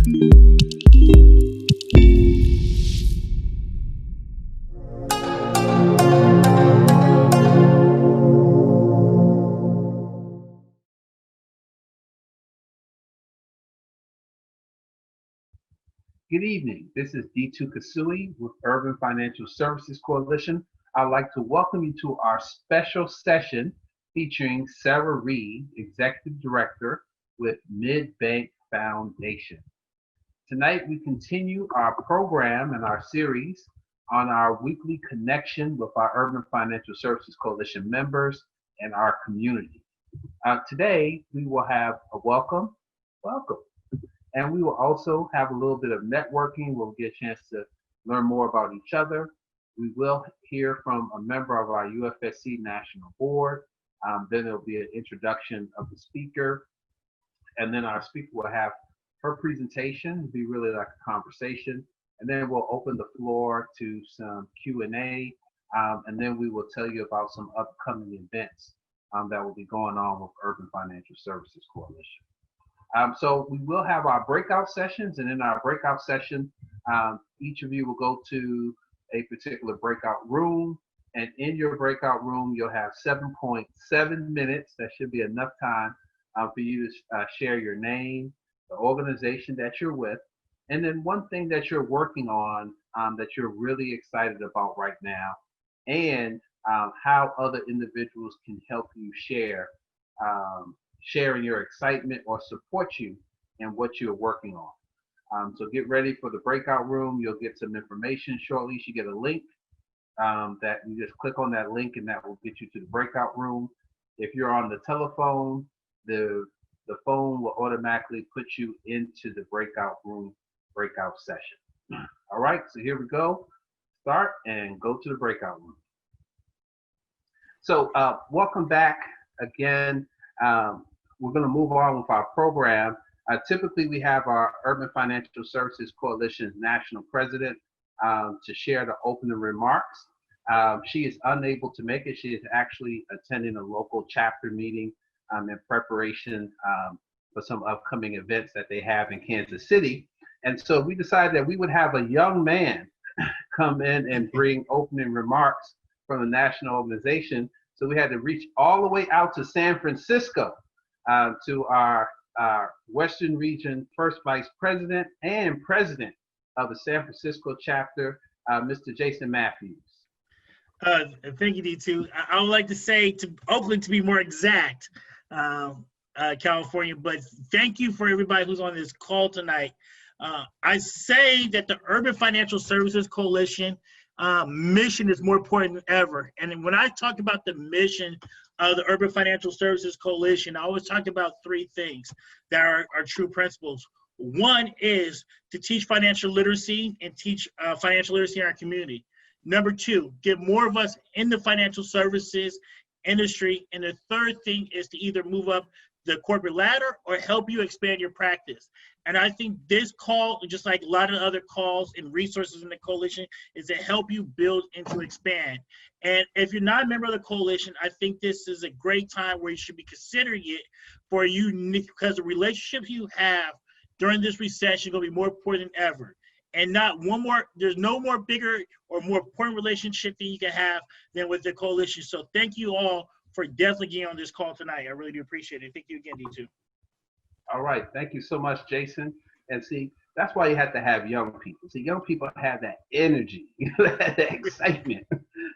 Good evening. This is D2 Kasui with Urban Financial Services Coalition. I'd like to welcome you to our special session featuring Sara Reid, Executive Director with MidBanc Foundation. Tonight, we continue our program and our series on our weekly connection with our Urban Financial Services Coalition members and our community. Today, we will have a welcome. And we will also have a little bit of networking. We'll get a chance to learn more about each other. We will hear from a member of our UFSC National Board. Then there'll be an introduction of the speaker. And then our speaker will have her presentation. It'll be really like a conversation. And then we'll open the floor to some Q&A. And then we will tell you about some upcoming events that will be going on with Urban Financial Services Coalition. So we will have our breakout sessions, and in our breakout session, each of you will go to a particular breakout room, and in your breakout room, you'll have 7.7 minutes. That should be enough time for you to share your name, the organization that you're with, and then one thing that you're working on that you're really excited about right now, and how other individuals can help you sharing your excitement or support you in what you're working on. So get ready for the breakout room. You'll get some information shortly. You should get a link that you just click on that link, and that will get you to the breakout room. If you're on the telephone, the phone will automatically put you into the breakout room breakout session. All right, so here we go. Start and go to the breakout room. So welcome back again. We're going to move on with our program. Typically, we have our Urban Financial Services Coalition National President to share the opening remarks. She is unable to make it. She is actually attending a local chapter meeting in preparation for some upcoming events that they have in Kansas City. And so we decided that we would have a young man come in and bring opening remarks from a national organization. So we had to reach all the way out to San Francisco to our Western Region First Vice President and President of the San Francisco chapter, Mr. Jason Matthews. Thank you, D2. I would like to say to Oakland, to be more exact, California, but thank you for everybody who's on this call tonight. I say that the Urban Financial Services Coalition mission is more important than ever. And when I talk about the mission of the Urban Financial Services Coalition, I always talk about three things that are true principles. One is to teach financial literacy and teach financial literacy in our community. Number two, get more of us in the financial services industry. And the third thing is to either move up the corporate ladder or help you expand your practice. And I think this call, just like a lot of other calls and resources in the coalition, is to help you build and to expand. And if you're not a member of the coalition, I think this is a great time where you should be considering it for you, because the relationships you have during this recession are going to be more important than ever. And there's no more bigger or more important relationship that you can have than with the coalition. So thank you all for definitely getting on this call tonight. I really do appreciate it. Thank you again, D2. All right, thank you so much, Jason. And see, that's why you have to have young people. See, young people have that energy, that excitement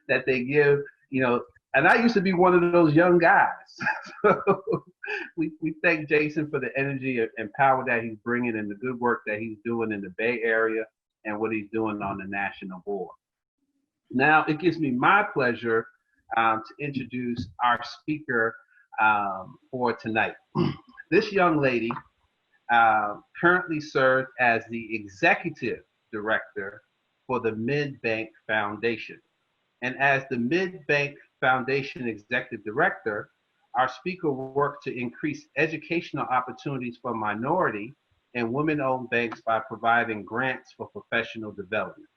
that they give, and I used to be one of those young guys. So we thank Jason for the energy and power that he's bringing and the good work that he's doing in the Bay Area and what he's doing on the national board. Now, it gives me my pleasure to introduce our speaker for tonight. This young lady currently serves as the Executive Director for the MidBanc Foundation. And as the MidBanc Foundation Executive Director, our speaker worked to increase educational opportunities for minority and women-owned banks by providing grants for professional development.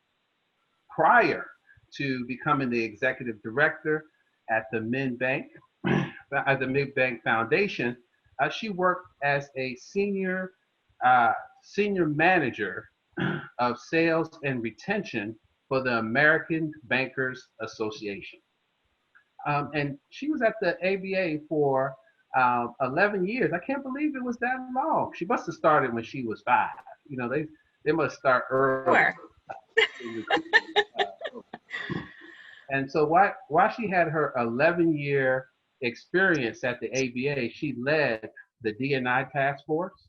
Prior to becoming the Executive Director at the MidBanc Foundation, she worked as a senior Senior Manager of Sales and Retention for the American Bankers Association. And she was at the ABA for 11 years. I can't believe it was that long. She must have started when she was 5. You know, they must start early. Sure. And so while she had her 11-year experience at the ABA, she led the D&I task force,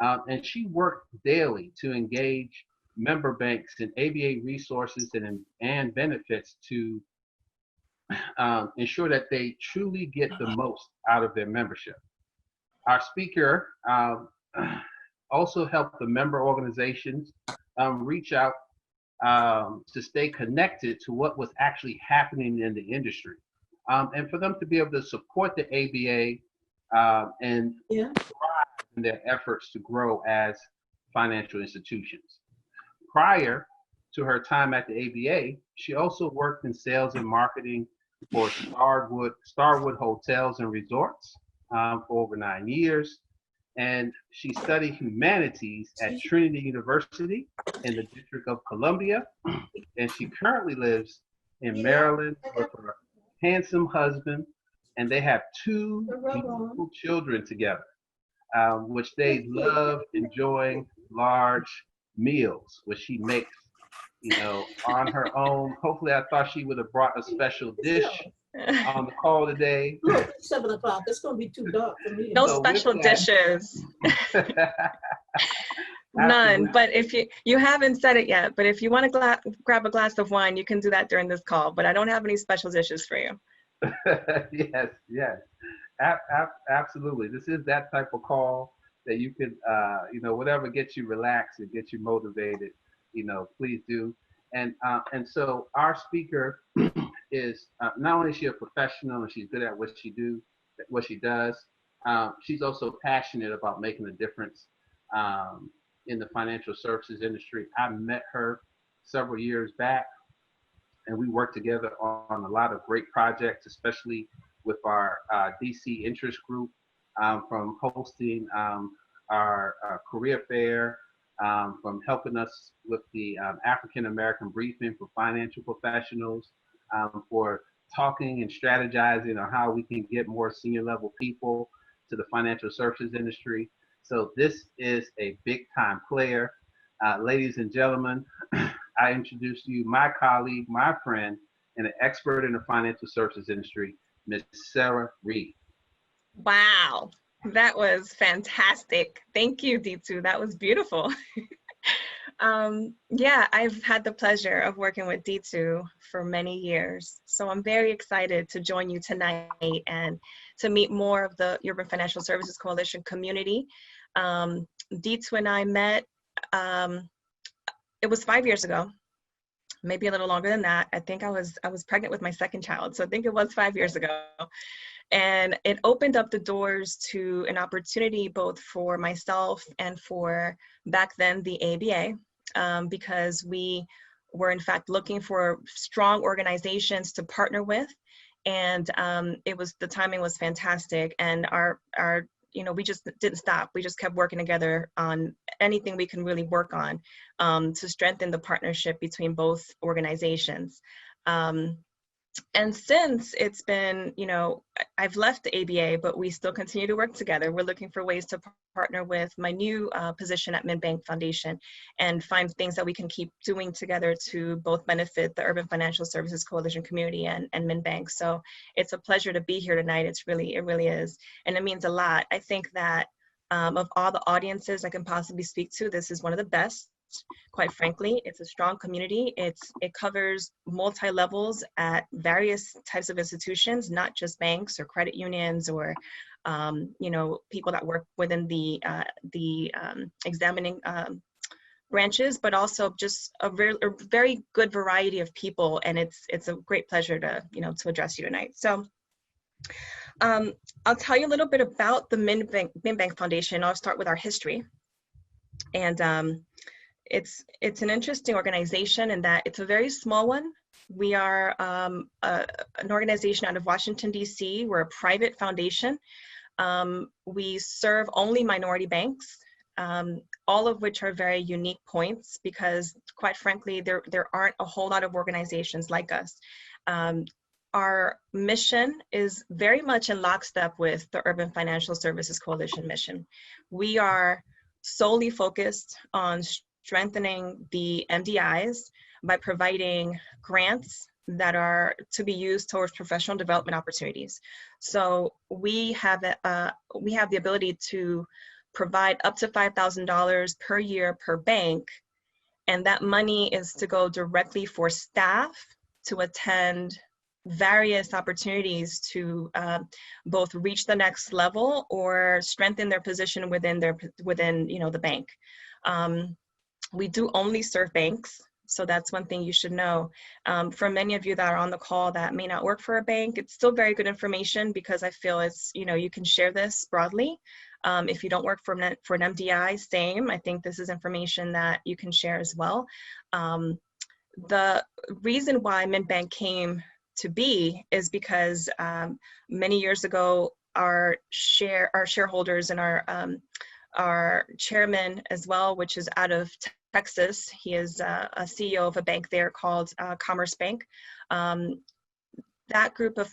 and she worked daily to engage member banks in ABA resources and benefits to ensure that they truly get the most out of their membership. Our speaker also helped the member organizations reach out to stay connected to what was actually happening in the industry, and for them to be able to support the ABA and thrive in their efforts to grow as financial institutions. Prior to her time at the ABA, she also worked in sales and marketing for Starwood Hotels and Resorts for over 9 years. And she studied humanities at Trinity University in the District of Columbia. And she currently lives in Maryland with her handsome husband. And they have 2 beautiful children together, which they love enjoying large meals, which she makes, you know, on her own. Hopefully, I thought she would have brought a special dish on the call today. Look, 7 o'clock. It's going to be too dark for me. No So special with that- dishes. None. But if you haven't said it yet, but if you want to grab a glass of wine, you can do that during this call. But I don't have any special dishes for you. Yes. Absolutely. This is that type of call that you can, you know, whatever gets you relaxed and gets you motivated, you know, please do. And so our speaker is not only is she a professional and she's good at what she does, she's also passionate about making a difference in the financial services industry. I met her several years back, and we worked together on a lot of great projects, especially with our DC interest group, from hosting our career fair, from helping us with the African American briefing for financial professionals, for talking and strategizing on how we can get more senior level people to the financial services industry. So this is a big time player. Ladies and gentlemen, I introduce to you my colleague, my friend, and an expert in the financial services industry, Ms. Sara Reid. Wow, that was fantastic. Thank you, D2. That was beautiful. Yeah, I've had the pleasure of working with D2 for many years. So I'm very excited to join you tonight and to meet more of the Urban Financial Services Coalition community. D2 and I met, it was 5 years ago, maybe a little longer than that. I think I was pregnant with my second child. So I think it was 5 years ago. And it opened up the doors to an opportunity both for myself and for back then the ABA, because we were in fact looking for strong organizations to partner with. And the timing was fantastic. And our you know, we just didn't stop. We just kept working together on anything we can really work on to strengthen the partnership between both organizations. And since it's been, you know, I've left the ABA, but we still continue to work together. We're looking for ways to partner with my new position at MidBank Foundation and find things that we can keep doing together to both benefit the Urban Financial Services Coalition community and MidBank. So it's a pleasure to be here tonight. It really is. And it means a lot. I think that of all the audiences I can possibly speak to, this is one of the best. Quite frankly, it's a strong community. It covers multi-levels at various types of institutions, not just banks or credit unions or you know, people that work within the examining branches, but also just a very good variety of people. And it's a great pleasure to, you know, to address you tonight. So I'll tell you a little bit about the MidBank Foundation. I'll start with our history. And it's an interesting organization in that it's a very small one. We are an organization out of Washington, D.C. We're a private foundation. We serve only minority banks. all of which are very unique points because, quite frankly, there aren't a whole lot of organizations like us. Our mission is very much in lockstep with the Urban Financial Services Coalition mission. We are solely focused on strengthening the MDIs by providing grants that are to be used towards professional development opportunities. So we have the ability to provide up to $5,000 per year per bank, and that money is to go directly for staff to attend various opportunities to both reach the next level or strengthen their position within the bank. We do only serve banks, so that's one thing you should know. For many of you that are on the call that may not work for a bank, it's still very good information because I feel it's, you can share this broadly. If you don't work for an MDI, same. I think this is information that you can share as well. The reason why MidBank came to be is because many years ago, our shareholders and our chairman as well, which is out of Texas, he is a CEO of a bank there called Commerce Bank. That group of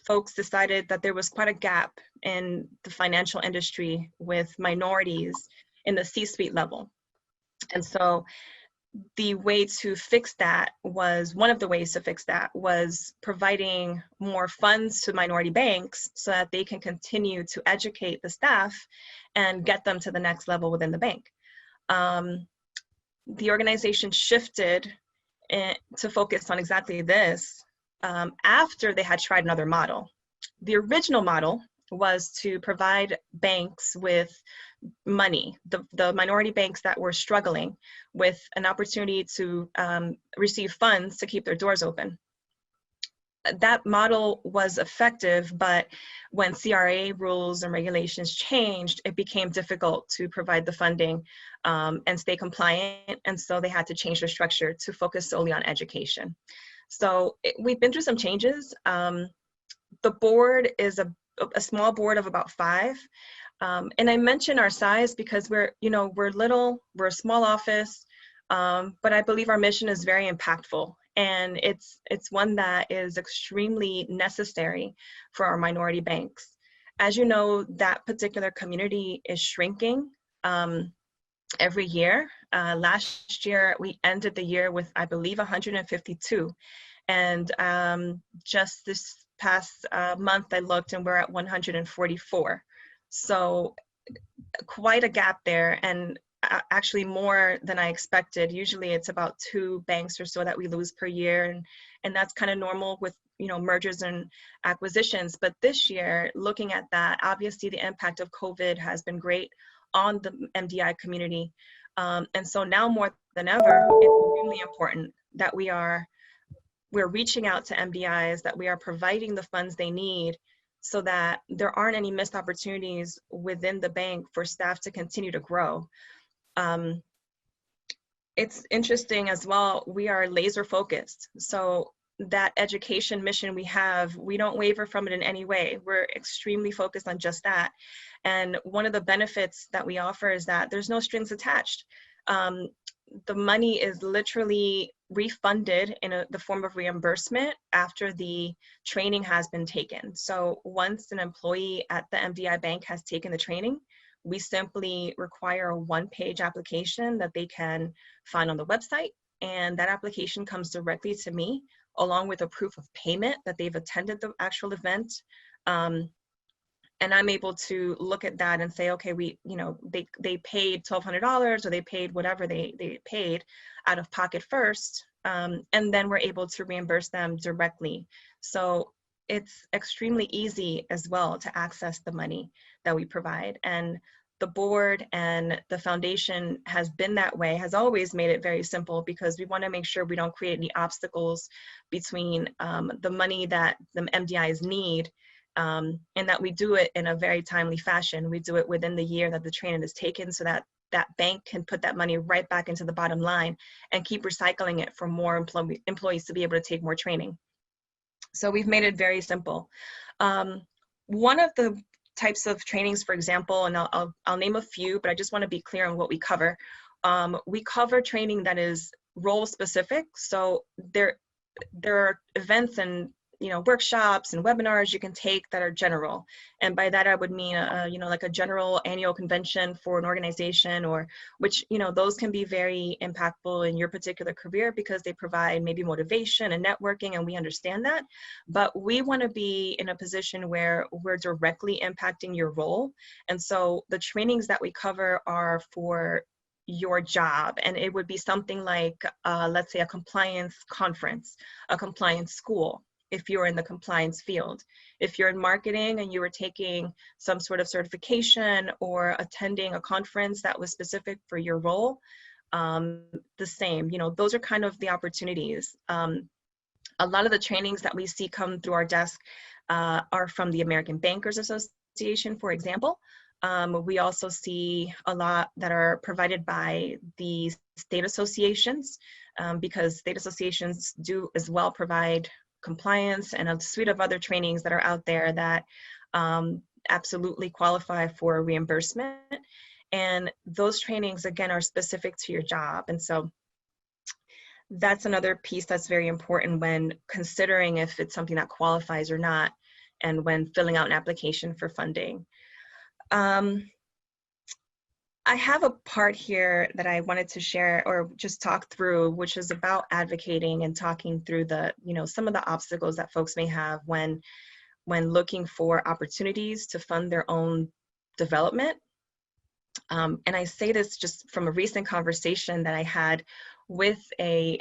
folks decided that there was quite a gap in the financial industry with minorities in the C-suite level. And so the way to fix that was, one of the ways to fix that was providing more funds to minority banks so that they can continue to educate the staff and get them to the next level within the bank. The organization shifted to focus on exactly this after they had tried another model. The original model was to provide banks with money, the minority banks that were struggling, with an opportunity to receive funds to keep their doors open. That model was effective, but when CRA rules and regulations changed, it became difficult to provide the funding and stay compliant, and so they had to change their structure to focus solely on education. So we've been through some changes. The board is a small board of about 5. And I mention our size because we're little, we're a small office, but I believe our mission is very impactful. And it's one that is extremely necessary for our minority banks. As you know, that particular community is shrinking every year. Last year, we ended the year with, I believe, 152. And just this past month, I looked and we're at 144. So quite a gap there, and actually more than I expected. Usually it's about 2 banks or so that we lose per year, and that's kind of normal with mergers and acquisitions. But this year, looking at that, obviously the impact of COVID has been great on the MDI community, and so now more than ever, it's extremely important that we're reaching out to MDIs, that we are providing the funds they need so that there aren't any missed opportunities within the bank for staff to continue to grow. It's interesting as well, we are laser focused. So that education mission we have, we don't waver from it in any way. We're extremely focused on just that. And one of the benefits that we offer is that there's no strings attached. The money is literally refunded in the form of reimbursement after the training has been taken. So once an employee at the MDI bank has taken the training, we simply require a 1-page application that they can find on the website. And that application comes directly to me, along with a proof of payment that they've attended the actual event. And I'm able to look at that and say, okay, they paid $1,200 or they paid whatever they paid out of pocket first, and then we're able to reimburse them directly. So it's extremely easy as well to access the money that we provide. And the board and the foundation has been that way, has always made it very simple, because we want to make sure we don't create any obstacles between the money that the MDIs need, and that we do it in a very timely fashion. We do it within the year that the training is taken, so that that bank can put that money right back into the bottom line and keep recycling it for more employees to be able to take more training. So we've made it very simple. One of the types of trainings, for example, and I'll name a few, but I just want to be clear on what we cover. We cover training that is role specific. So there are events and workshops and webinars you can take that are general, and by that I would mean like a general annual convention for an organization, or which those can be very impactful in your particular career because they provide maybe motivation and networking, and we understand that. But we want to be in a position where we're directly impacting your role, and so the trainings that we cover are for your job, and it would be something like let's say a compliance conference, a compliance school, if you're in the compliance field. If you're in marketing and you were taking some sort of certification or attending a conference that was specific for your role, the same, those are kind of the opportunities. A lot of the trainings that we see come through our desk are from the American Bankers Association, for example. We also see a lot that are provided by the state associations, because state associations do as well provide compliance and a suite of other trainings that are out there that absolutely qualify for reimbursement. And those trainings, again, are specific to your job. And so that's another piece that's very important when considering if it's something that qualifies or not, and when filling out an application for funding. I have a part here that I wanted to share or just talk through, which is about advocating and talking through the, some of the obstacles that folks may have when looking for opportunities to fund their own development. And I say this just from a recent conversation that I had with a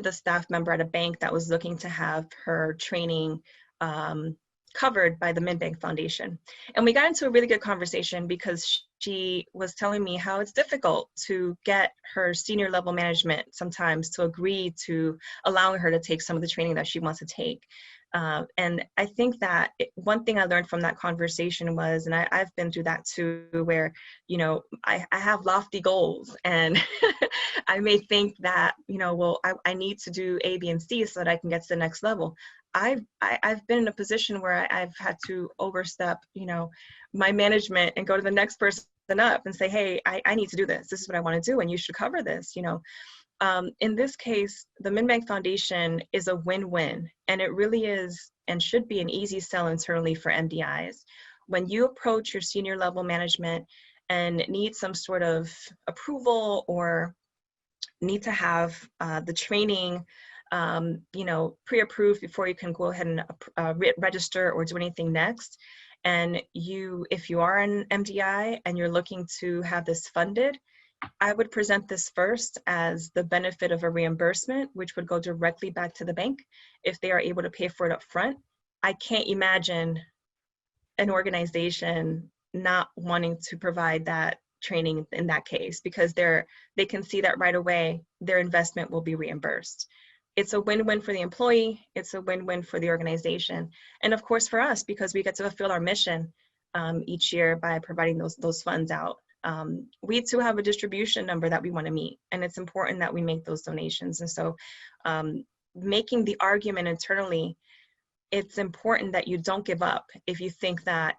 staff member at a bank that was looking to have her training covered by the MidBanc Foundation. And we got into a really good conversation because she was telling me how it's difficult to get her senior level management sometimes to agree to allowing her to take some of the training that she wants to take. And I think that one thing I learned from that conversation was, and I've been through that too, where, I have lofty goals and I may think that, well, I need to do A, B, and C so that I can get to the next level. I've been in a position where I've had to overstep, my management and go to the next person up and say, hey, I need to do this. This is what I want to do, and you should cover this, In this case, the MidBank Foundation is a win-win, and it really is and should be an easy sell internally for MDIs. When you approach your senior level management and need some sort of approval or need to have the training pre-approved before you can go ahead and register or do anything next. And if you are an MDI and you're looking to have this funded, I would present this first as the benefit of a reimbursement, which would go directly back to the bank if they are able to pay for it up front. I can't imagine an organization not wanting to provide that training in that case, because they can see that right away their investment will be reimbursed. It's a win-win for the employee, it's a win-win for the organization, and of course for us, because we get to fulfill our mission each year by providing those funds out. We too have a distribution number that we want to meet, and it's important that we make those donations. And so making the argument internally, it's important that you don't give up if you think that,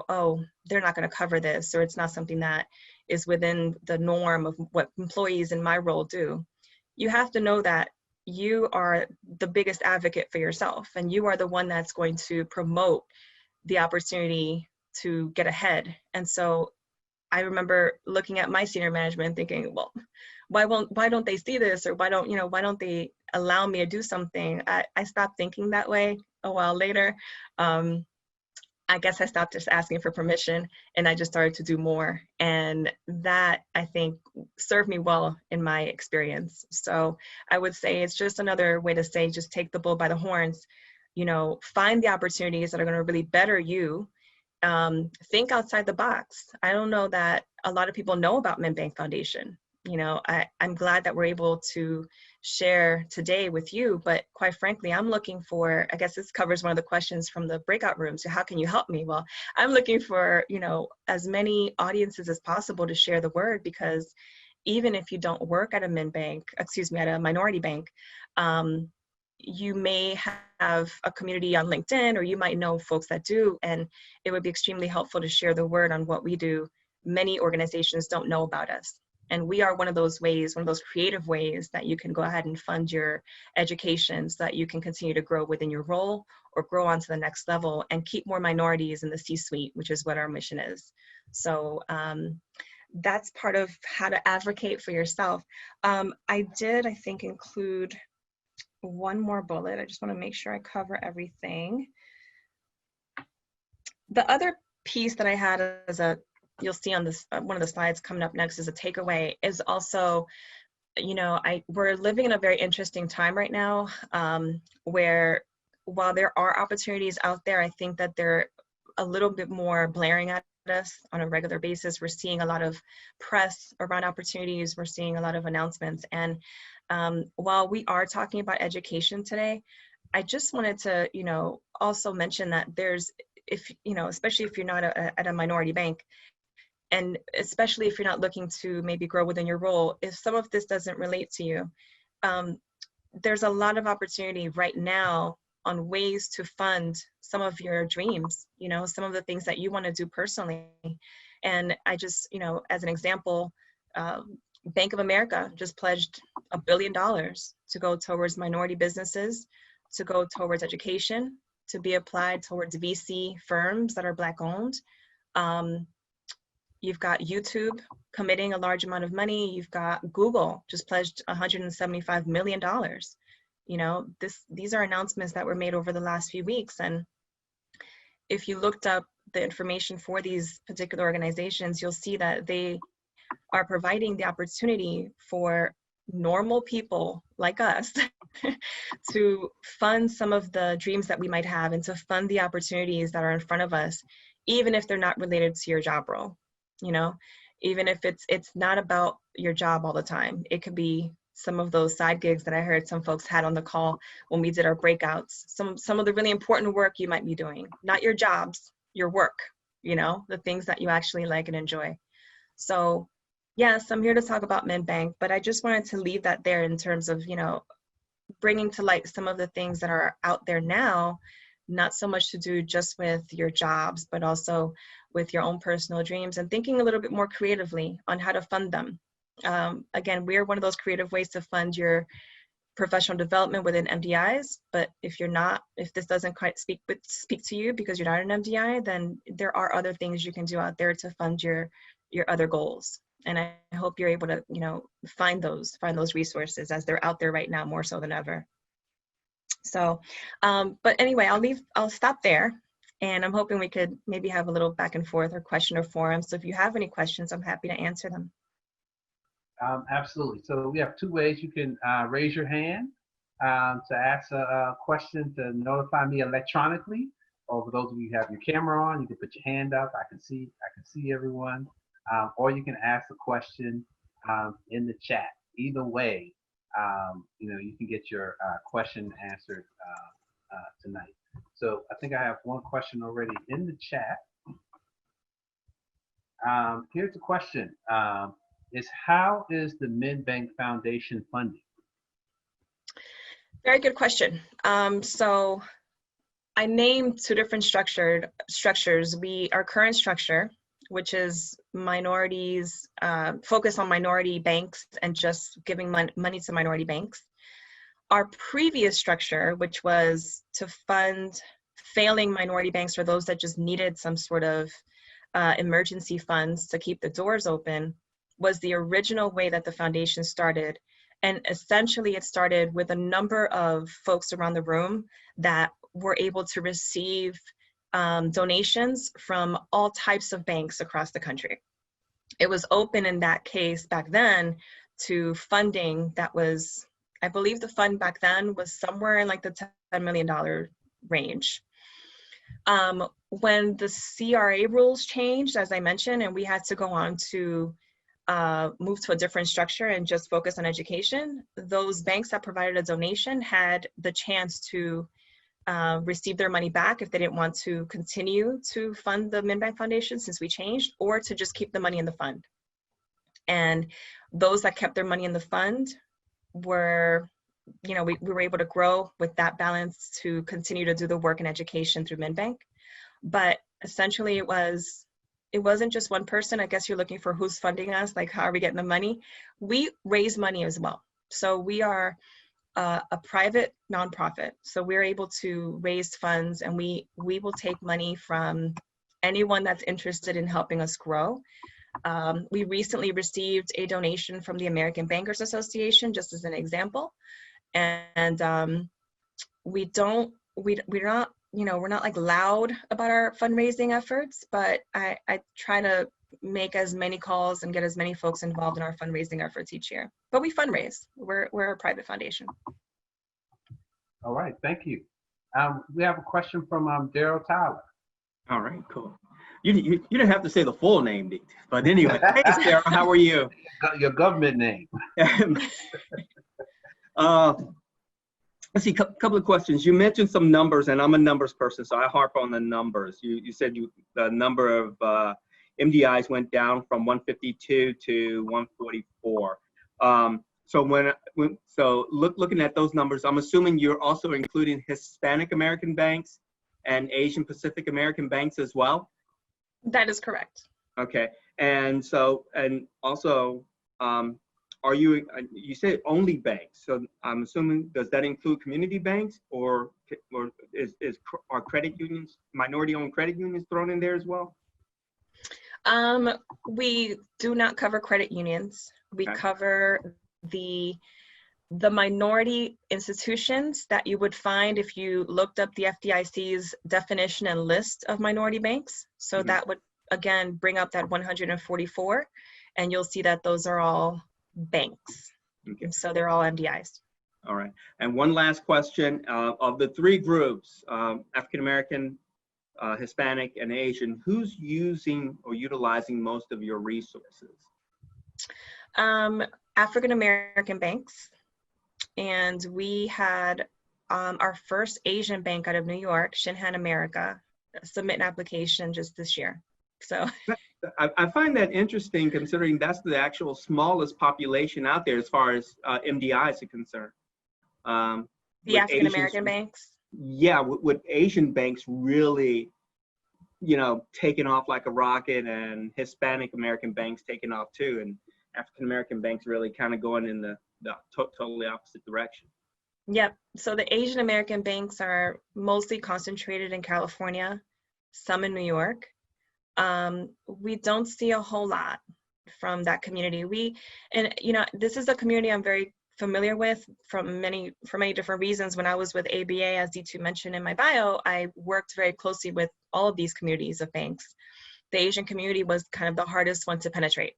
oh, they're not going to cover this, or it's not something that is within the norm of what employees in my role do. You have to know that you are the biggest advocate for yourself, and you are the one that's going to promote the opportunity to get ahead. And so I remember looking at my senior management and thinking, well, why don't they see this, or why don't they allow me to do something? I stopped thinking that way a while later. I guess I stopped just asking for permission, and I just started to do more. And that, I think, served me well in my experience. So I would say it's just another way to say, just take the bull by the horns, find the opportunities that are going to really better you. Think outside the box. I don't know that a lot of people know about MidBank Foundation. I'm glad that we're able to share today with you, but quite frankly, I'm looking for, I guess this covers one of the questions from the breakout room. So how can you help me? Well, I'm looking for, as many audiences as possible to share the word, because even if you don't work at a MidBank, at a minority bank, you may have a community on LinkedIn, or you might know folks that do, and it would be extremely helpful to share the word on what we do. Many organizations don't know about us. And we are one of those ways, one of those creative ways that you can go ahead and fund your education so that you can continue to grow within your role or grow on to the next level and keep more minorities in the C-suite, which is what our mission is. So that's part of how to advocate for yourself. I think, include one more bullet. I just want to make sure I cover everything. The other piece that I had as you'll see on this, one of the slides coming up next, is a takeaway, is also, we're living in a very interesting time right now, where while there are opportunities out there, I think that they're a little bit more blaring at us on a regular basis. We're seeing a lot of press around opportunities. We're seeing a lot of announcements. And while we are talking about education today, I just wanted to, also mention that there's, especially if you're not at a minority bank, and especially if you're not looking to maybe grow within your role, if some of this doesn't relate to you, there's a lot of opportunity right now on ways to fund some of your dreams, some of the things that you want to do personally. And I just, as an example, Bank of America just pledged $1 billion to go towards minority businesses, to go towards education, to be applied towards VC firms that are Black owned. You've got YouTube committing a large amount of money. You've got Google just pledged $175 million. These are announcements that were made over the last few weeks. And if you looked up the information for these particular organizations, you'll see that they are providing the opportunity for normal people like us to fund some of the dreams that we might have, and to fund the opportunities that are in front of us, even if they're not related to your job role. Even if it's not about your job all the time. It could be some of those side gigs that I heard some folks had on the call when we did our breakouts. Some of the really important work you might be doing, not your jobs, your work, the things that you actually like and enjoy. So yes, I'm here to talk about MidBank, but I just wanted to leave that there in terms of, bringing to light some of the things that are out there now, not so much to do just with your jobs, but also with your own personal dreams, and thinking a little bit more creatively on how to fund them. Again, we're one of those creative ways to fund your professional development within MDIs, but if this doesn't quite speak to you because you're not an MDI, then there are other things you can do out there to fund your other goals. And I hope you're able to, find those resources, as they're out there right now more so than ever. So, but anyway, I'll stop there, and I'm hoping we could maybe have a little back and forth or question or forum. So if you have any questions, I'm happy to answer them. Absolutely. So we have two ways. You can raise your hand to ask a question, to notify me electronically, or for those of you who have your camera on, you can put your hand up. I can see everyone. Or you can ask a question in the chat. Either way, you can get your question answered tonight. So I think I have one question already in the chat. Here's the question. Is how is the MidBanc Foundation funded? Very good question. So I named two different structures. Our current structure, which is minorities, focus on minority banks and just giving money to minority banks. Our previous structure, which was to fund failing minority banks, or those that just needed some sort of emergency funds to keep the doors open, was the original way that the foundation started. And essentially it started with a number of folks around the room that were able to receive donations from all types of banks across the country. It was open in that case back then to funding that was, I believe the fund back then was somewhere in like the $10 million range. When the CRA rules changed, as I mentioned, and we had to go on to move to a different structure and just focus on education, those banks that provided a donation had the chance to receive their money back if they didn't want to continue to fund the MidBank Foundation since we changed, or to just keep the money in the fund. And those that kept their money in the fund were you know, we were able to grow with that balance to continue to do the work in education through MidBank. But essentially it wasn't just one person. I guess you're looking for who's funding us, like how are we getting the money? We raise money as well. So we are a private nonprofit. So we're able to raise funds, and we will take money from anyone that's interested in helping us grow. We recently received a donation from the American Bankers Association, just as an example. And we're not, you know, we're not like loud about our fundraising efforts, but I try to make as many calls and get as many folks involved in our fundraising efforts each year. But we fundraise. We're a private foundation. All right, thank you. We have a question from Daryl Tyler. All right, cool. You didn't have to say the full name, Dee, but anyway. Hey, Sarah, how are you? Your government name. Let's see, couple of questions. You mentioned some numbers, and I'm a numbers person, so I harp on the numbers. You said the number of MDIs went down from 152 to 144. So looking at those numbers, I'm assuming you're also including Hispanic American banks and Asian Pacific American banks as well? That is correct. Okay, and also, are you said only banks, so I'm assuming, does that include community banks, or are credit unions, minority-owned credit unions thrown in there as well? We do not cover credit unions. We cover the minority institutions that you would find if you looked up the FDIC's definition and list of minority banks. So that would, again, bring up that 144, and you'll see that those are all banks. Okay. So they're all MDIs. All right. And one last question. Of the three groups, African-American, Hispanic, and Asian, who's using or utilizing most of your resources? African-American banks. And we had our first Asian bank out of New York, Shinhan America, submit an application just this year. So I find that interesting, considering that's the actual smallest population out there as far as MDIs are concerned. The African-American banks? Yeah, with Asian banks really, you know, taking off like a rocket, and Hispanic American banks taking off too, and African-American banks really kind of going in the totally opposite direction. Yep. So the Asian American banks are mostly concentrated in California, some in New York. We don't see a whole lot from that community. And you know, this is a community I'm very familiar with for many different reasons. When I was with ABA, as D2 mentioned in my bio, I worked very closely with all of these communities of banks. The Asian community was kind of the hardest one to penetrate.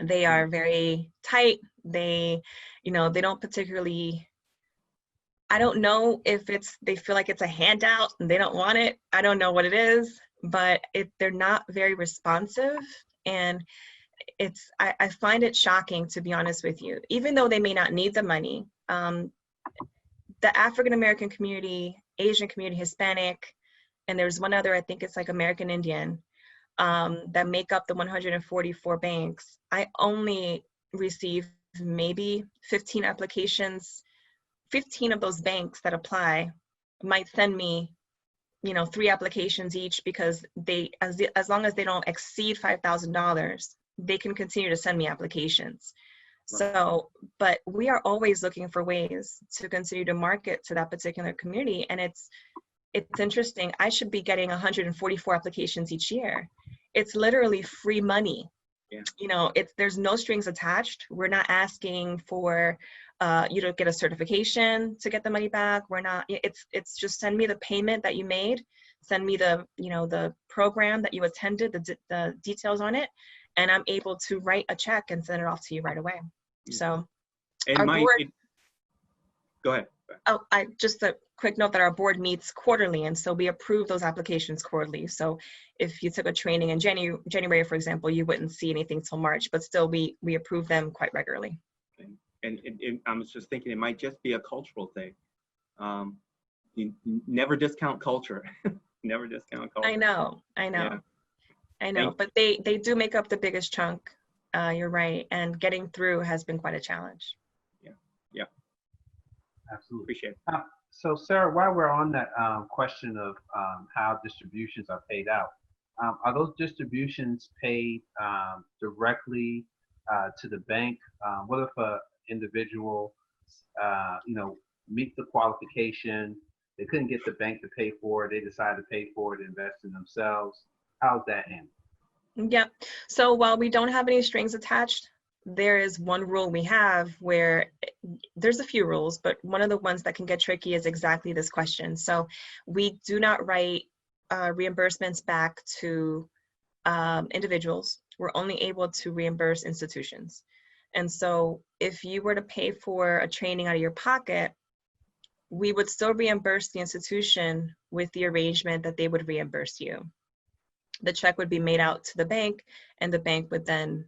They are very tight. They, you know, they don't particularly, I don't know if they feel like it's a handout and they don't want it. I don't know what it is, but they're not very responsive. And I find it shocking, to be honest with you, even though they may not need the money. The African-American community, Asian community, Hispanic, and there's one other, I think it's like American Indian, that make up the 144 banks. I only receive maybe 15 applications. 15 of those banks that apply might send me, you know, 3 applications each, because they, as long as they don't exceed $5,000, they can continue to send me applications. Right. So, but we are always looking for ways to continue to market to that particular community. And it's interesting. I should be getting 144 applications each year. It's literally free money. Yeah. You know, there's no strings attached. We're not asking for you to get a certification to get the money back. We're not, it's just send me the payment that you made, send me the, you know, the program that you attended, the details on it, and I'm able to write a check and send it off to you right away. So and our board, go ahead. Oh, just a quick note that our board meets quarterly, and so we approve those applications quarterly. So if you took a training in January, for example, you wouldn't see anything till March, but still we approve them quite regularly. And I was just thinking it might just be a cultural thing. You never discount culture. Never discount culture. I know. Yeah. I know, but they do make up the biggest chunk. You're right, and getting through has been quite a challenge. Yeah. Absolutely. Appreciate it. So Sarah, while we're on that question of how distributions are paid out, are those distributions paid directly to the bank? What if an individual, meet the qualification, they couldn't get the bank to pay for it, they decided to pay for it, invest in themselves? How's that handled? Yeah. So while we don't have any strings attached, there is one rule we have where there's a few rules, but one of the ones that can get tricky is exactly this question. So we do not write reimbursements back to individuals. We're only able to reimburse institutions. And so if you were to pay for a training out of your pocket, we would still reimburse the institution with the arrangement that they would reimburse you. The check would be made out to the bank, and the bank would then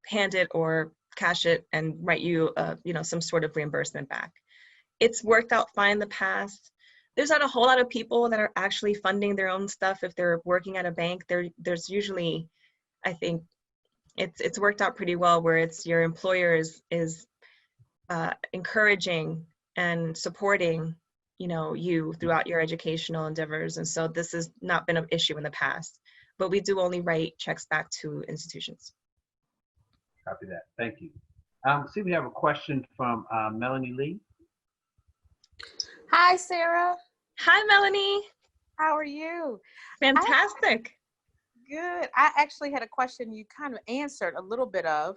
hand it or cash it and write you, some sort of reimbursement back. It's worked out fine in the past. There's not a whole lot of people that are actually funding their own stuff if they're working at a bank. There's usually, I think, it's worked out pretty well where it's your employer is encouraging and supporting, you throughout your educational endeavors. And so this has not been an issue in the past, but we do only write checks back to institutions. Copy that. Thank you. See, we have a question from Melanie Lee. Hi, Sarah. Hi, Melanie. How are you? Fantastic. Good. I actually had a question you kind of answered a little bit of,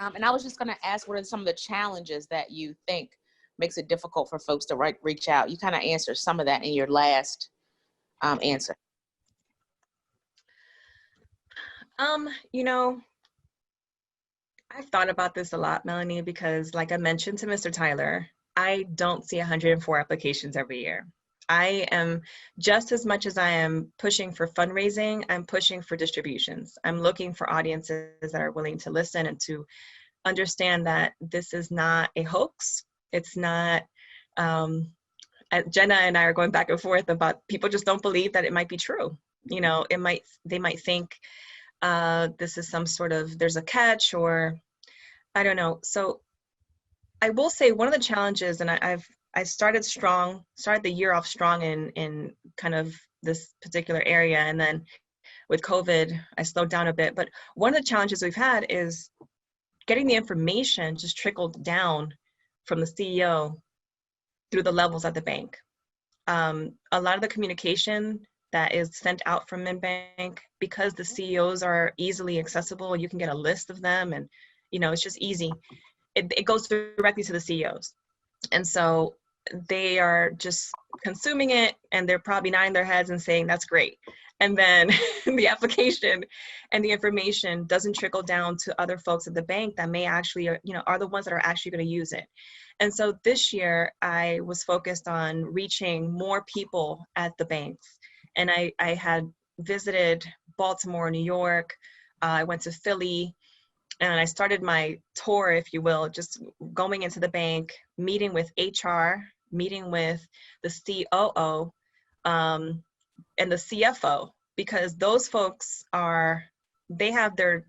and I was just going to ask, what are some of the challenges that you think makes it difficult for folks to reach out? You kind of answered some of that in your last answer. I've thought about this a lot, Melanie, because like I mentioned to Mr. Tyler, I don't see 104 applications every year. I am, just as much as I am pushing for fundraising, I'm pushing for distributions. I'm looking for audiences that are willing to listen and to understand that this is not a hoax. It's not, Jenna and I are going back and forth about people just don't believe that it might be true. They might think this is some sort of, there's a catch, or I don't know. So I will say one of the challenges, and I started the year off strong in kind of this particular area. And then with COVID, I slowed down a bit. But one of the challenges we've had is getting the information just trickled down from the CEO through the levels at the bank. A lot of the communication that is sent out from MidBank, because the CEOs are easily accessible, you can get a list of them, and it's just easy. It goes directly to the CEOs. And so they are just consuming it, and they're probably nodding their heads and saying, that's great. And then the application and the information doesn't trickle down to other folks at the bank that may actually, are the ones that are actually going to use it. And so this year I was focused on reaching more people at the banks. And I had visited Baltimore, New York, I went to Philly, and I started my tour, if you will, just going into the bank, meeting with HR, meeting with the COO, and the CFO, because those folks they have a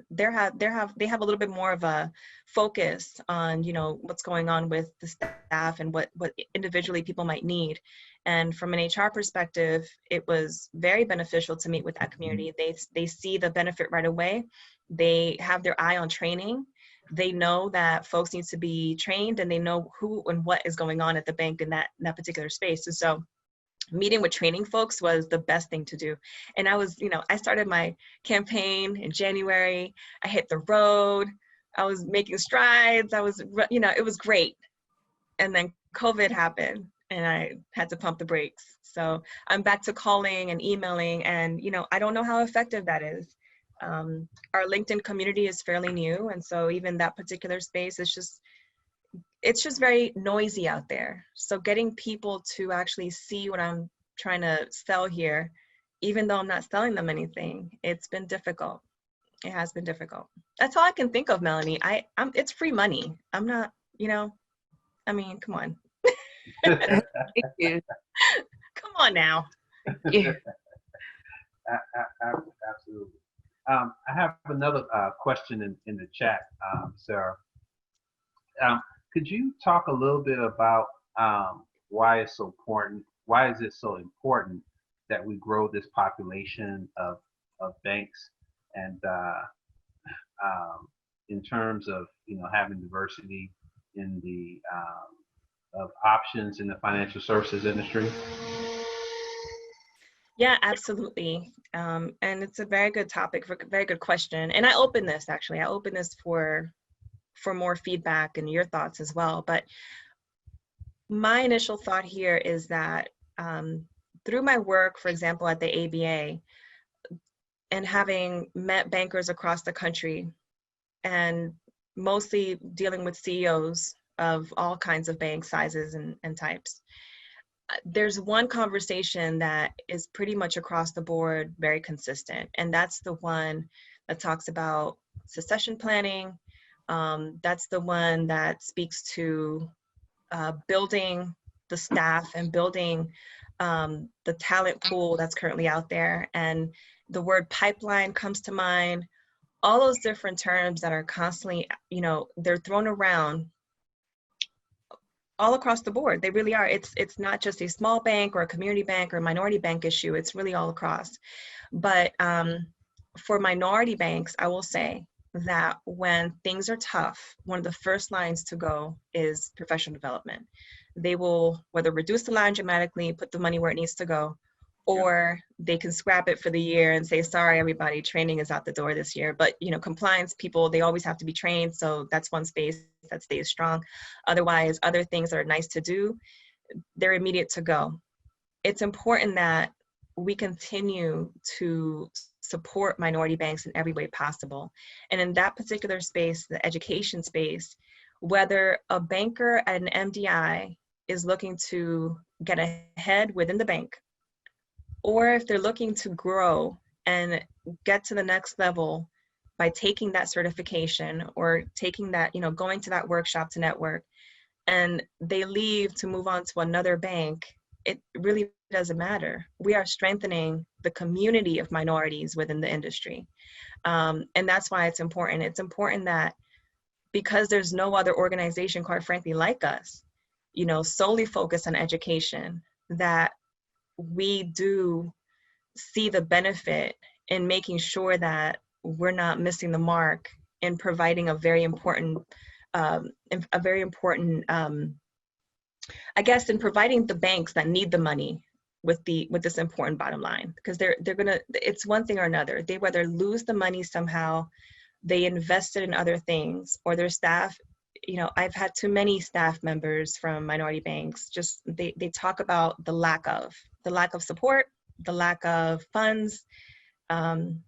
little bit more of a focus on, what's going on with the staff and what individually people might need. And from an HR perspective, it was very beneficial to meet with that community. They see the benefit right away. They have their eye on training. They know that folks need to be trained, and they know who and what is going on at the bank in that particular space. And so meeting with training folks was the best thing to do. And I was, I started my campaign in January. I hit the road. I was making strides. it was great. And then COVID happened, and I had to pump the brakes. So I'm back to calling and emailing, and, I don't know how effective that is. Our LinkedIn community is fairly new. And so even that particular space is it's just very noisy out there. So getting people to actually see what I'm trying to sell here, even though I'm not selling them anything, it's been difficult. It has been difficult. That's all I can think of, Melanie. It's free money. I'm not, come on. Thank you. Come on now. Yeah. Absolutely. I have another question in the chat, Sarah. Could you talk a little bit about why it's so important. Why is it so important that we grow this population of banks and in terms of having diversity in the of options in the financial services industry? Yeah, absolutely. And it's a very good topic, very good question. And I open this for more feedback and your thoughts as well. But my initial thought here is that through my work, for example, at the ABA, and having met bankers across the country and mostly dealing with CEOs of all kinds of bank sizes and types, there's one conversation that is pretty much across the board very consistent, and that's the one that talks about succession planning. That's the one that speaks to building the staff and building the talent pool that's currently out there. And the word pipeline comes to mind. All those different terms that are constantly, they're thrown around all across the board. They really are. It's not just a small bank or a community bank or a minority bank issue. It's really all across. But for minority banks, I will say that when things are tough, one of the first lines to go is professional development. They will whether reduce the line dramatically, put the money where it needs to go, or they can scrap it for the year and say, sorry, everybody, training is out the door this year. But, compliance people, they always have to be trained. So that's one space that stays strong. Otherwise, other things that are nice to do, they're immediate to go. It's important that we continue to support minority banks in every way possible. And in that particular space, the education space, whether a banker at an MDI is looking to get ahead within the bank, or if they're looking to grow and get to the next level by taking that certification or taking that, going to that workshop to network, and they leave to move on to another bank, it really doesn't matter. We are strengthening the community of minorities within the industry. And that's why it's important. It's important that because there's no other organization, quite frankly, like us, solely focused on education, that we do see the benefit in making sure that we're not missing the mark in providing a very important, in providing the banks that need the money with this important bottom line, because they're gonna, it's one thing or another. They whether lose the money somehow, they invested in other things, or their staff. I've had too many staff members from minority banks, just they talk about the lack of support, the lack of funds, and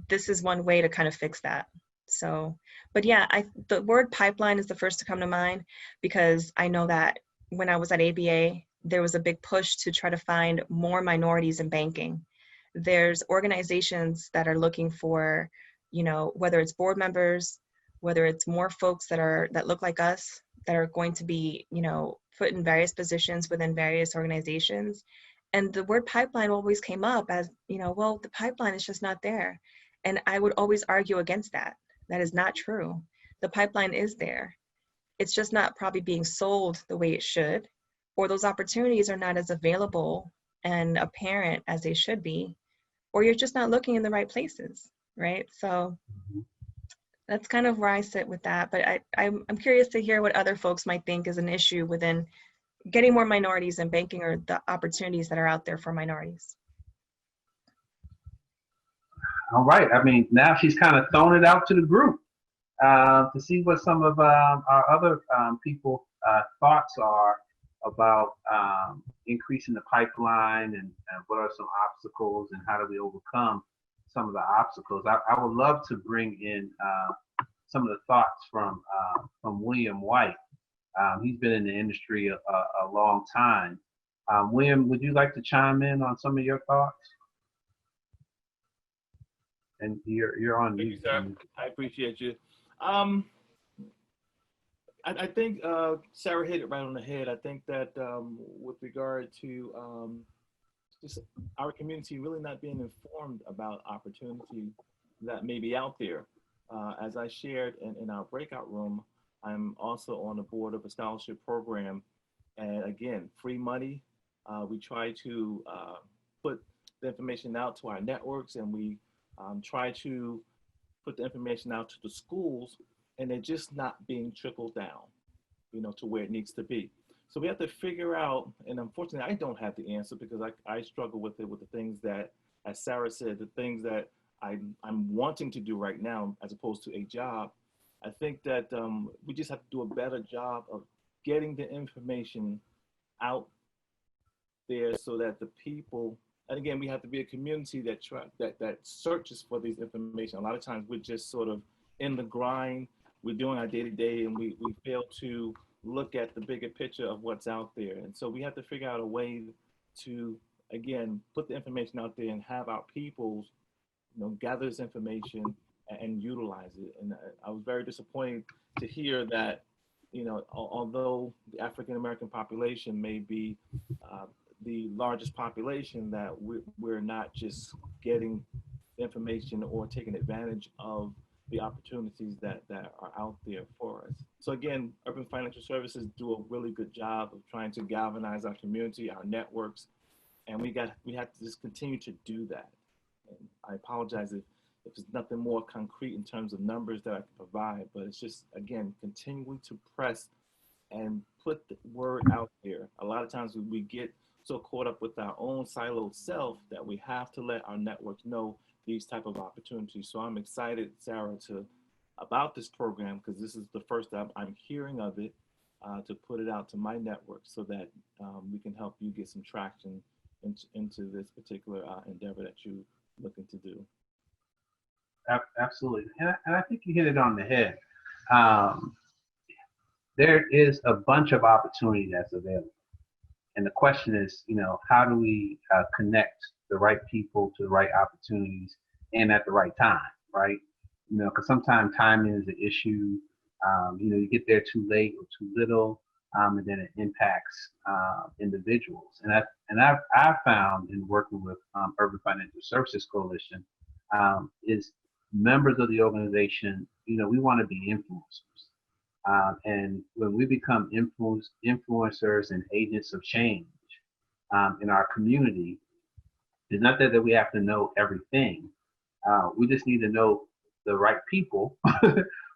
this is one way to kind of fix that. So, but yeah, the word pipeline is the first to come to mind, because I know that when I was at ABA, there was a big push to try to find more minorities in banking. There's organizations that are looking for, whether it's board members, whether it's more folks that look like us, that are going to be, put in various positions within various organizations. And the word pipeline always came up as, well, the pipeline is just not there. And I would always argue against that. That is not true. The pipeline is there. It's just not probably being sold the way it should, or those opportunities are not as available and apparent as they should be, or you're just not looking in the right places, right? So that's kind of where I sit with that. But I'm curious to hear what other folks might think is an issue within getting more minorities in banking, or the opportunities that are out there for minorities. All right. I mean, now she's kind of thrown it out to the group to see what some of our other people thoughts are about increasing the pipeline, and what are some obstacles, and how do we overcome some of the obstacles. I would love to bring in some of the thoughts from William White. He's been in the industry a long time. William, would you like to chime in on some of your thoughts? And you're on mute. Thank you, sir. I appreciate you. I think Sara hit it right on the head. I think that with regard to just our community really not being informed about opportunity that may be out there. As I shared in our breakout room, I'm also on the board of a scholarship program And again, free money. We try to put the information out to our networks, and we try to put the information out to the schools, and they're just not being trickled down, to where it needs to be. So we have to figure out, and unfortunately, I don't have the answer because I struggle with it, with the things that, as Sara said, the things that I'm wanting to do right now as opposed to a job. I think that we just have to do a better job of getting the information out there so that the people, and again, we have to be a community that searches for these information. A lot of times we're just sort of in the grind, we're doing our day-to-day, and we fail to look at the bigger picture of what's out there. And so we have to figure out a way to, again, put the information out there and have our peoples, gather this information and utilize it. And I was very disappointed to hear that, although the African-American population may be the largest population, that we're not just getting information or taking advantage of the opportunities that are out there for us. So again, Urban Financial Services do a really good job of trying to galvanize our community, our networks, and we have to just continue to do that. And I apologize if there's nothing more concrete in terms of numbers that I can provide, but it's just, again, continuing to press and put the word out there. A lot of times we get so caught up with our own siloed self that we have to let our networks know these type of opportunities. So I'm excited, Sara, about this program, because this is the first time I'm hearing of it, to put it out to my network so that we can help you get some traction into this particular endeavor that you're looking to do. Absolutely, and I think you hit it on the head. There is a bunch of opportunity that's available. And the question is, how do we connect the right people to the right opportunities and at the right time, right? Because sometimes timing is an issue. You get there too late or too little, and then it impacts individuals. And I've found in working with Urban Financial Services Coalition is members of the organization, we want to be influencers. And when we become influencers and agents of change in our community, it's not that we have to know everything. We just need to know the right people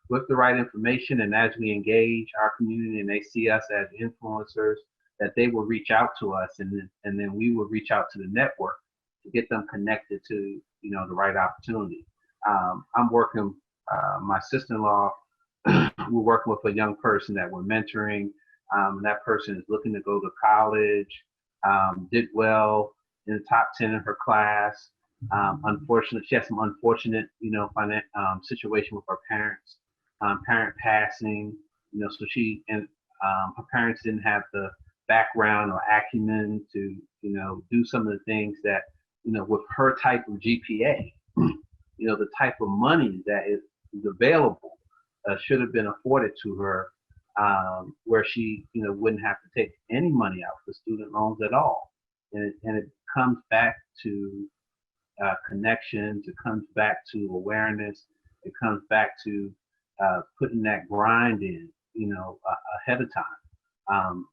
with the right information. And as we engage our community and they see us as influencers, that they will reach out to us, and then we will reach out to the network to get them connected to the right opportunity. I'm working, my sister-in-law, we're working with a young person that we're mentoring, and that person is looking to go to college, did well in the top 10 in her class. Unfortunately, she had some unfortunate, situation with her parents, parent passing, so she and her parents didn't have the background or acumen to, do some of the things that, with her type of GPA, the type of money that is available should have been afforded to her, where she, wouldn't have to take any money out for student loans at all. And it comes back to connections, it comes back to awareness, it comes back to putting that grind in, ahead of time.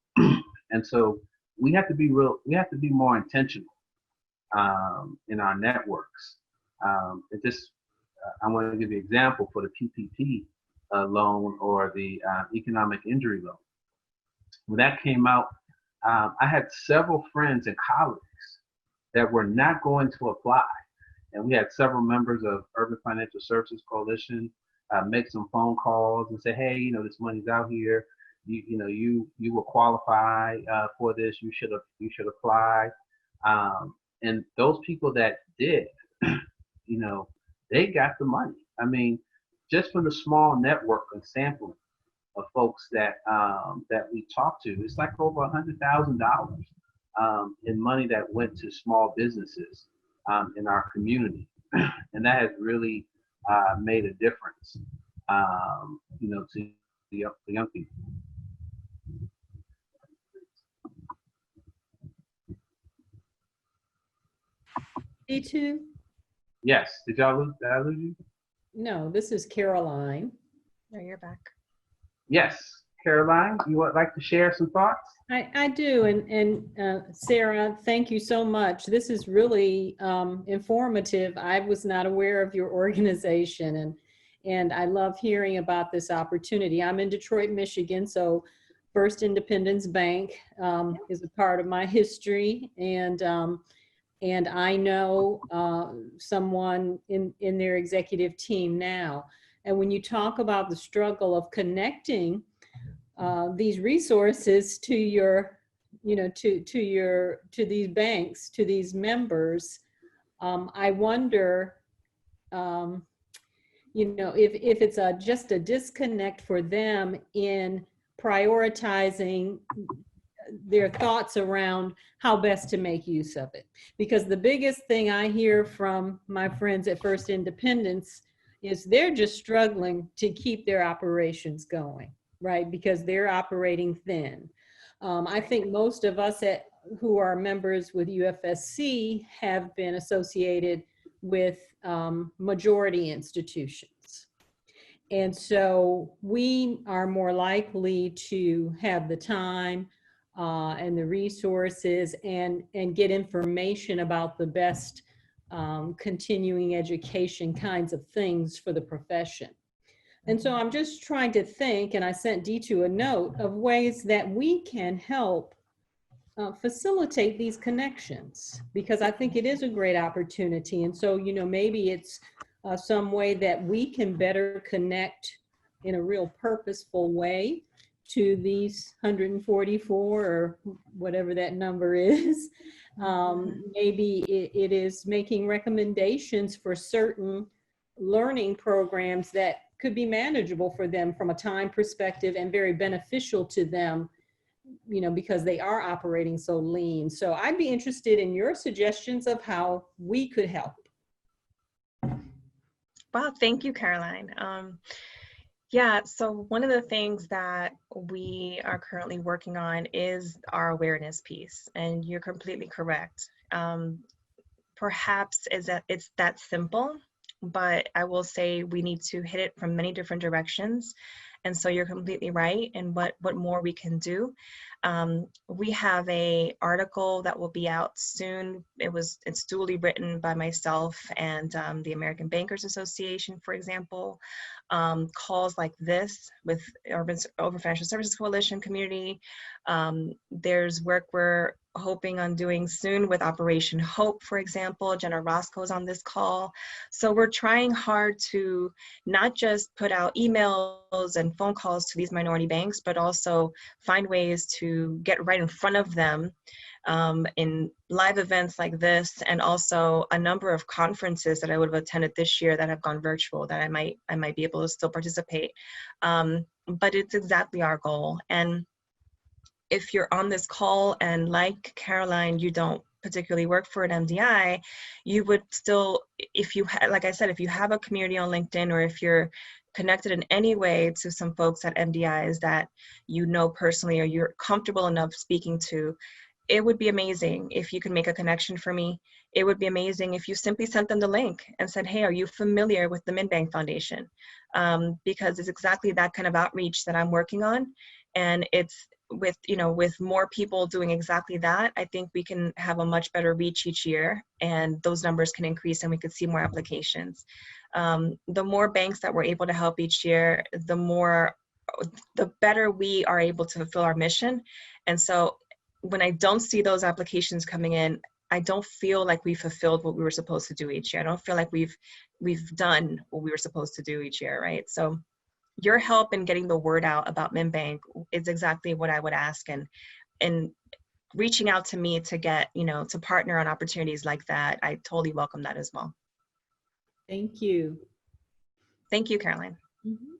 And so we have to be more intentional in our networks. I want to give you an example for the PPP loan or the economic injury loan. When that came out, I had several friends and colleagues that were not going to apply. And we had several members of Urban Financial Services Coalition make some phone calls and say, hey, this money's out here. You will qualify for this. You should apply. And those people that did, they got the money. I mean, just from the small network and sampling of folks that we talked to, it's like over $100,000 in money that went to small businesses in our community, and that has really made a difference, to the young people. D2? Yes. Did I lose you? No, this is Caroline. No, you're back. Yes. Caroline, you would like to share some thoughts? I do, and Sarah, thank you so much. This is really informative. I was not aware of your organization, and I love hearing about this opportunity. I'm in Detroit, Michigan, so First Independence Bank is a part of my history, and I know someone in their executive team now. And when you talk about the struggle of connecting these resources to your, to these banks, to these members, I wonder, if it's just a disconnect for them in prioritizing their thoughts around how best to make use of it. Because the biggest thing I hear from my friends at First Independence is they're just struggling to keep their operations going, right? Because they're operating thin. I think most of us who are members with UFSC have been associated with majority institutions. And so we are more likely to have the time and the resources and get information about the best continuing education kinds of things for the profession. And so I'm just trying to think, and I sent D2 a note of ways that we can help facilitate these connections, because I think it is a great opportunity. And so, maybe it's some way that we can better connect in a real purposeful way to these 144 or whatever that number is. Maybe it is making recommendations for certain learning programs that could be manageable for them from a time perspective and very beneficial to them, because they are operating so lean. So I'd be interested in your suggestions of how we could help. Wow, thank you, Caroline. Yeah, so one of the things that we are currently working on is our awareness piece, and you're completely correct. Perhaps it's that simple, but I will say we need to hit it from many different directions. And so you're completely right. And what more we can do. We have a article that will be out soon. It's duly written by myself and the American Bankers Association, for example. Calls like this with Urban Financial Services Coalition community. There's work we're hoping on doing soon with Operation Hope, for example. Jenna Roscoe's on this call. So we're trying hard to not just put out emails and phone calls to these minority banks, but also find ways to get right in front of them in live events like this, and also a number of conferences that I would have attended this year that have gone virtual that I might be able to still participate. But it's exactly our goal. And if you're on this call and like Caroline, you don't particularly work for an MDI, you would still, like I said, if you have a community on LinkedIn, or if you're connected in any way to some folks at MDIs that you know personally or you're comfortable enough speaking to, it would be amazing if you could make a connection for me. It would be amazing if you simply sent them the link and said, hey, are you familiar with the MidBank Foundation? Because it's exactly that kind of outreach that I'm working on. And it's with more people doing exactly that, I think we can have a much better reach each year, and those numbers can increase and we could see more applications. The more banks that we're able to help each year, the better we are able to fulfill our mission. And so when I don't see those applications coming in, I don't feel like we fulfilled what we were supposed to do each year. I don't feel like we've done what we were supposed to do each year, right? So your help in getting the word out about MidBank is exactly what I would ask, and reaching out to me to get, to partner on opportunities like that, I totally welcome that as well. Thank you. Thank you, Caroline. Mm-hmm.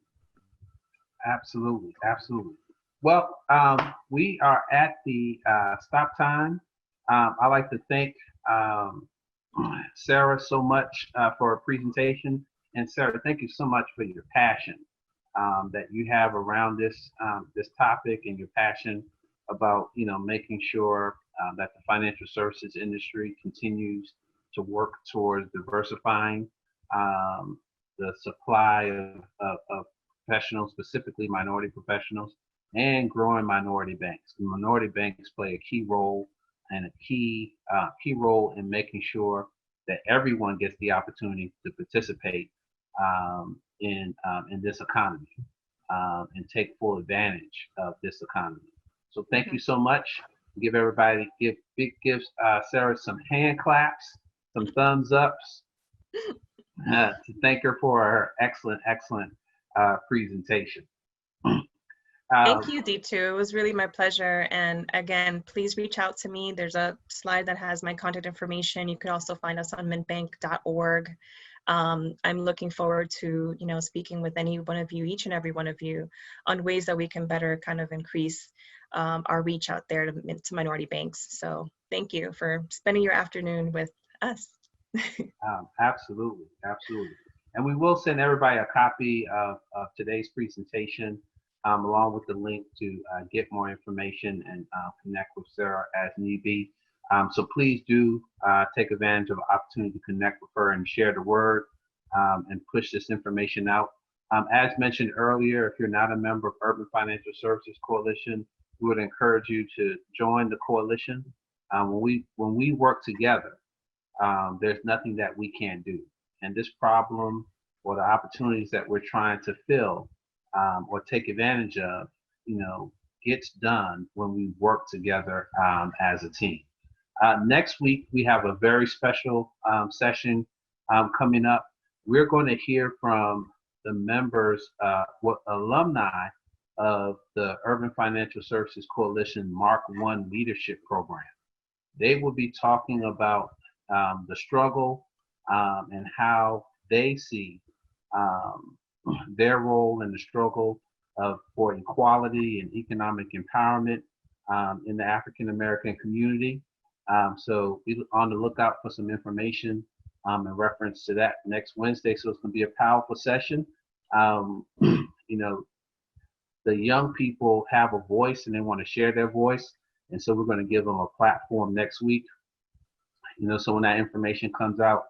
Absolutely, absolutely. Well, we are at the stop time. I'd like to thank Sara so much for her presentation. And Sara, thank you so much for your passion that you have around this topic, and your passion about making sure that the financial services industry continues to work towards diversifying the supply of professionals, specifically minority professionals. and growing minority banks. The minority banks play a key role and a key role in making sure that everyone gets the opportunity to participate in this economy and take full advantage of this economy. So thank you so much. Give Sarah some hand claps, some thumbs ups to thank her for her excellent presentation. Thank you, D2. It was really my pleasure. And again, please reach out to me. There's a slide that has my contact information. You can also find us on midbank.org. I'm looking forward to, speaking with any one of you, each and every one of you, on ways that we can better kind of increase our reach out there to minority banks. So thank you for spending your afternoon with us. Absolutely. And we will send everybody a copy of today's presentation, along with the link to get more information and connect with Sarah as need be. So please do take advantage of the opportunity to connect with her and share the word and push this information out. As mentioned earlier, if you're not a member of Urban Financial Services Coalition, we would encourage you to join the coalition. When we work together, there's nothing that we can't do. And this problem or the opportunities that we're trying to fill or take advantage of, gets done when we work together as a team. Next week, we have a very special session coming up. We're going to hear from the members, alumni of the Urban Financial Services Coalition Mark I Leadership Program. They will be talking about the struggle and how they see their role in the struggle for equality and economic empowerment in the African American community. So be on the lookout for some information in reference to that next Wednesday. So it's going to be a powerful session. The young people have a voice and they want to share their voice. And so we're going to give them a platform next week. So when that information comes out,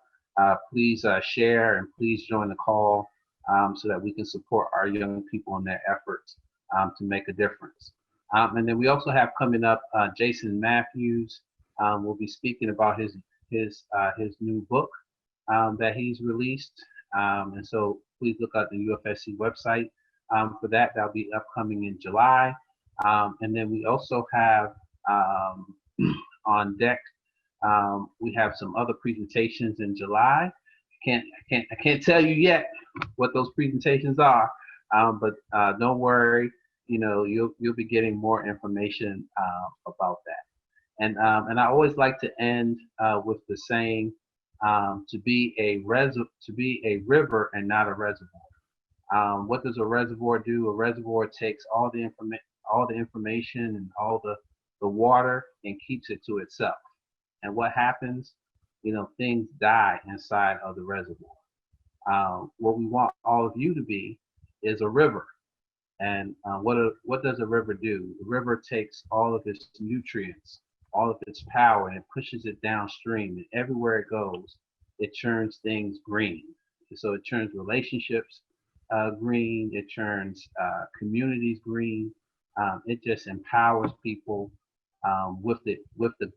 please share and please join the call so that we can support our young people in their efforts to make a difference. And then we also have coming up Jason Matthews will be speaking about his new book that he's released. And so please look at the UFSC website for that. That'll be upcoming in July. And then we also have on deck, we have some other presentations in July. I can't tell you yet what those presentations are, but don't worry. You'll be getting more information about that. And I always like to end with the saying, to be a river and not a reservoir. What does a reservoir do? A reservoir takes all the information and all the water and keeps it to itself. And what happens? Things die inside of the reservoir. What we want all of you to be is a river. And what does a river do? The river takes all of its nutrients, all of its power, and it pushes it downstream. And everywhere it goes, it turns things green. So it turns relationships green. It turns communities green. It just empowers people with the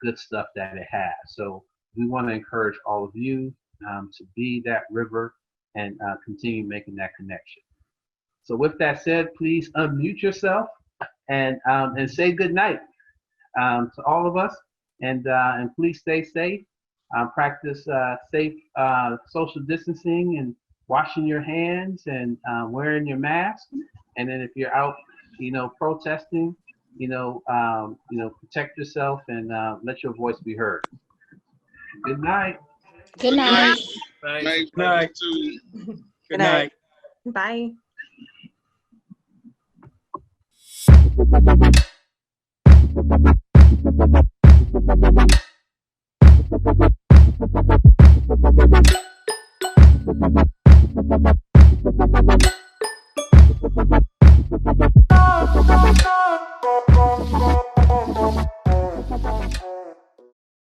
good stuff that it has. So we want to encourage all of you to be that river and continue making that connection. So with that said, please unmute yourself and say good night to all of us, and please stay safe. Practice safe social distancing and washing your hands and wearing your mask. And then if you're out, protesting, protect yourself and let your voice be heard. Good night. Good night. Night. Good night. Good night. Bye.